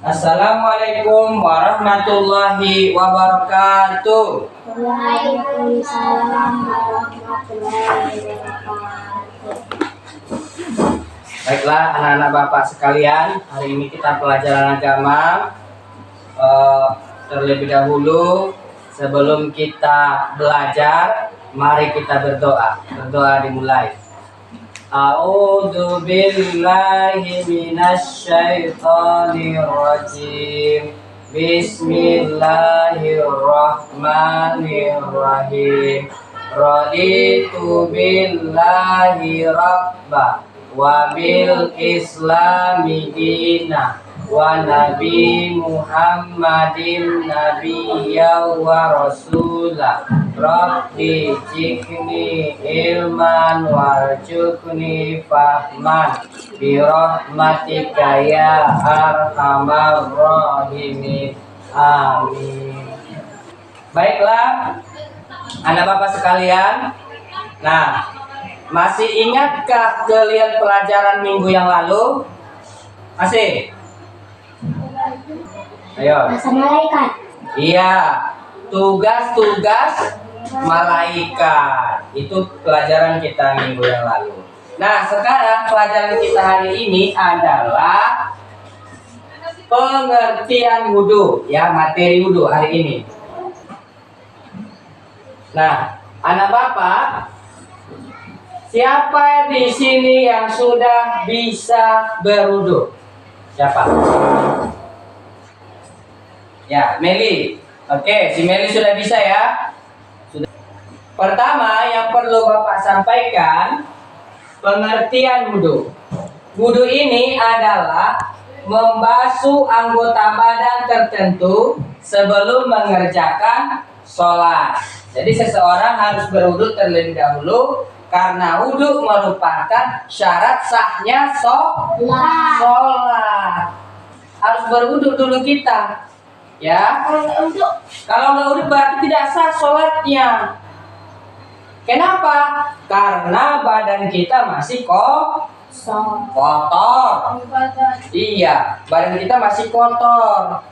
Assalamualaikum warahmatullahi wabarakatuh. Waalaikumsalam warahmatullahi wabarakatuh. Baiklah anak-anak Bapak sekalian, hari ini kita pelajaran agama. Terlebih dahulu sebelum kita belajar, mari kita berdoa. Berdoa dimulai. A'udzu billahi minasy syaithanir rajim. Bismillahirrahmanirrahim. Raditu billahi rabba wa bil islami dina wa nabi Muhammadin nabiyya wa rasula. Rabbi jikni ilman warjukni fahman birahmatika ya arhamar rahimin. Amin. Baiklah anak Bapak sekalian, nah masih ingatkah kalian pelajaran minggu yang lalu? Masih? Ayo. Bahasa malaikat. Iya, tugas-tugas malaikat. Itu pelajaran kita minggu yang lalu. Nah, sekarang pelajaran kita hari ini adalah pengertian wudhu, ya, materi wudhu hari ini. Nah, anak Bapak, siapa di sini yang sudah bisa berwudhu? Siapa? Ya, Meli. Oke, si Meli sudah bisa ya. Sudah. Pertama yang perlu Bapak sampaikan, pengertian wudhu. Wudhu ini adalah membasuh anggota badan tertentu sebelum mengerjakan sholat. Jadi seseorang harus berwudhu terlebih dahulu karena wudhu merupakan syarat sahnya sholat. Harus berwudhu dulu kita. Ya, kalau nggak wudhu berarti tidak sah sholatnya. Kenapa? Karena badan kita masih kotor. Iya, badan kita masih kotor.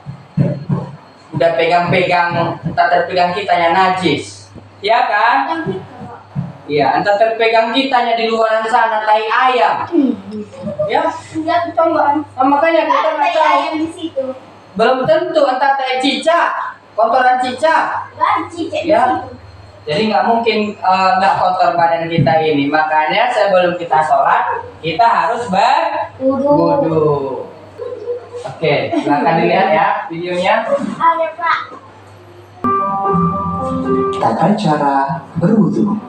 Udah pegang-pegang, entah terpegang kitanya najis, ya kan? Iya, entah terpegang kitanya di luar sana tai ayam. Ya, makanya kita nggak tahu. Belum tentu entah tai cicak, kotoran cicak. Ya, jadi nggak mungkin nggak kotor badan kita ini. Makanya sebelum kita sholat, kita harus berwudhu. Oke, silakan dilihat ya videonya. Ada Pak. Tata cara berwudu.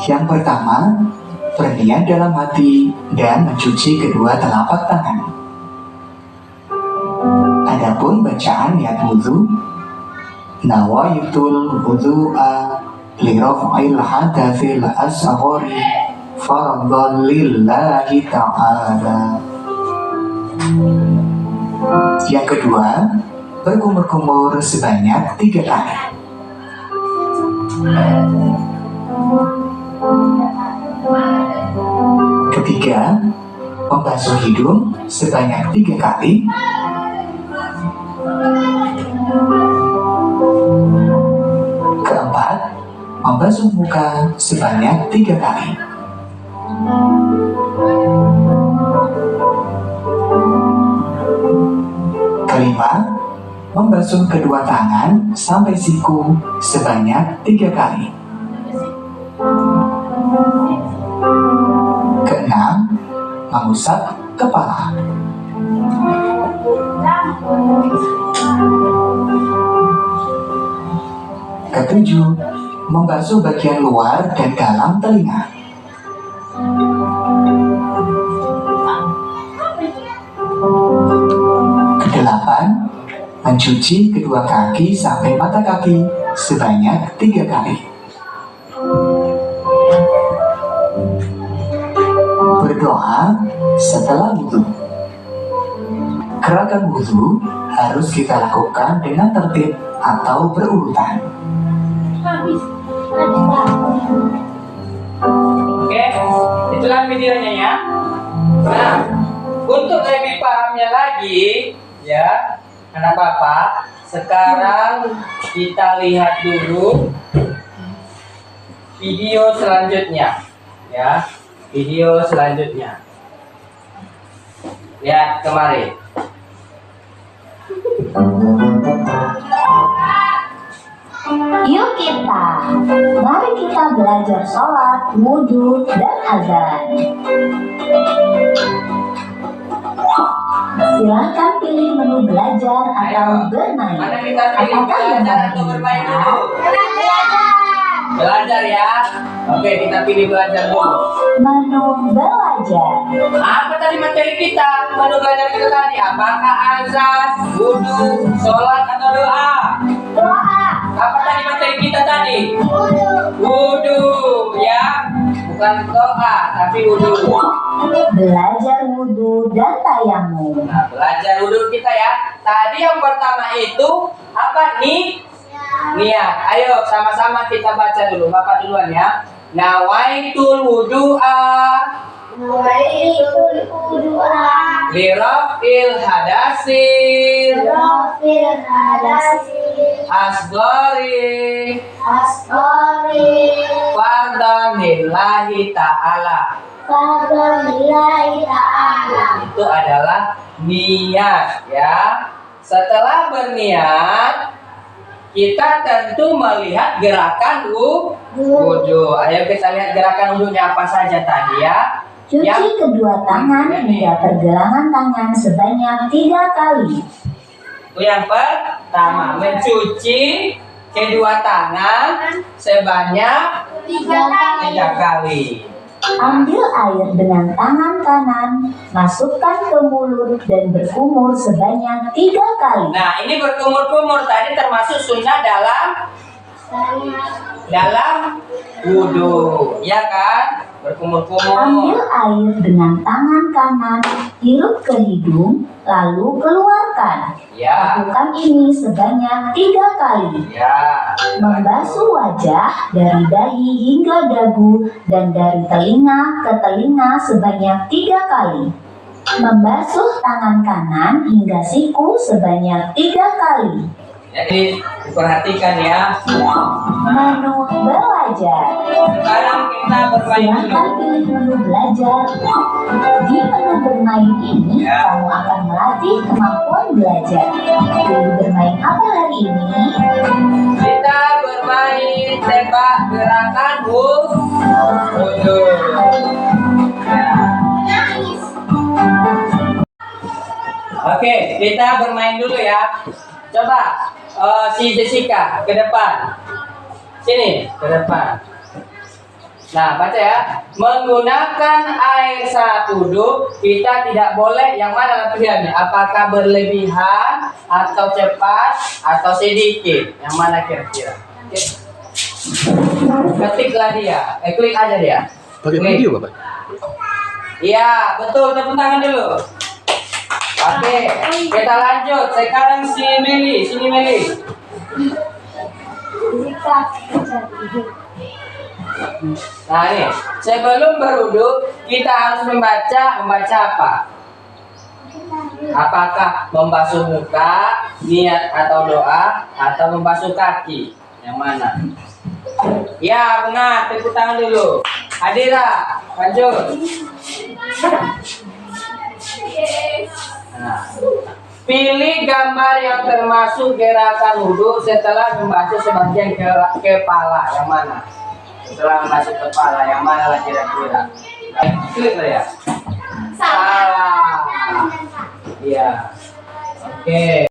Yang pertama, berniat dalam hati dan mencuci kedua telapak tangan. Adapun bacaan niat wudu, nawaitul wudu'a li raf'il hadathil asghari fardhan lillahi ta'ala. Yang kedua, berkumur-kumur sebanyak 3 kali. Ketiga, membasuh hidung sebanyak 3 kali. Keempat, membasuh muka sebanyak 3 kali. Kelima, membasuh kedua tangan sampai siku sebanyak 3 kali. Keenam, mengusap kepala. Ketujuh, membasuh bagian luar dan dalam telinga. Kedelapan, mencuci kedua kaki sampai mata kaki sebanyak 3 kali. Berdoa setelah wudhu. Gerakan wudhu harus kita lakukan dengan tertib atau berurutan. Oke, itulah videonya ya. Nah, untuk lebih pahamnya lagi, ya, anak Bapak. Sekarang kita lihat dulu video selanjutnya, ya, video selanjutnya. Lihat kemari. Yuk mari kita belajar sholat, wudhu, dan azan. Silakan pilih menu belajar atau bermain. Mana kita pilih belajar atau bermain dulu? Belajar ya. Oke, kita pilih belajar dulu. Menu belajar. Apa tadi materi kita? Menu belajar kita tadi apakah azan, wudhu, sholat atau doa? Doa. Apa tadi materi kita tadi? Wudhu. Wudhu, ya. Bukan doa, tapi wudhu. Belajar wudhu dan tayamum. Nah, belajar wudhu kita ya. Tadi yang pertama itu apa nih? Niat. Ayo sama-sama kita baca dulu. Bapak duluan ya. Nawaitul wudu'a Nawaitul wudu'a lirafil hadasil Rafil hadasi asgori Asqari fardan lillahi ta'ala. Fadlillahi ta'ala. Itu adalah niat ya. Setelah berniat, kita tentu melihat gerakan wudhu. Ayo kita lihat gerakan wudhunya apa saja tadi ya. Cuci kedua tangan hingga pergelangan tangan sebanyak 3 kali. Itu yang pertama, mencuci kedua tangan sebanyak 3 kali. Ambil air dengan tangan kanan, masukkan ke mulut dan berkumur sebanyak 3 kali. Nah, ini berkumur-kumur tadi termasuk sunnah dalam wudhu, ya kan? Berkumur-kumur. Ambil air dengan tangan kanan, hirup ke hidung, lalu keluarkan. Ya, Lakukan ini sebanyak 3 kali. ya. Membasuh wajah dari dahi hingga dagu dan dari telinga ke telinga sebanyak 3 kali. Membasuh tangan kanan hingga siku sebanyak 3 kali. Jadi diperhatikan ya. Menu belajar. Sekarang kita bermain Silahkan dulu. pilih menu belajar. Di menu bermain ini, kamu akan melatih kemampuan belajar. Pilih bermain apa hari ini? Kita bermain tembak gerakan wudhu. Oke, kita bermain dulu ya. Coba si Jessica ke depan. Sini, ke depan. Nah, baca ya. Menggunakan air saat wudhu, kita tidak boleh yang mana pilihannya? Apakah berlebihan, atau cepat, atau sedikit? Yang mana kira-kira? Ketiklah dia. Klik aja dia. Pakai Klik. video, Bapak? Iya, betul. Tepuk tangan dulu. Oke, kita lanjut. Sekarang si Meli. Sini Meli. Nah ini, sebelum berwudu kita harus membaca apa? Apakah membasuh muka, niat atau doa, atau membasuh kaki? Yang mana? Ya benar, tepuk tangan dulu. Adira, lanjut. Nah, pilih gambar yang termasuk gerakan wudhu setelah membasuh sebagian kepala. Yang mana? Setelah membasuh kepala, yang mana lah kira-kira? Klik lah ya. Salah. Iya. Oke.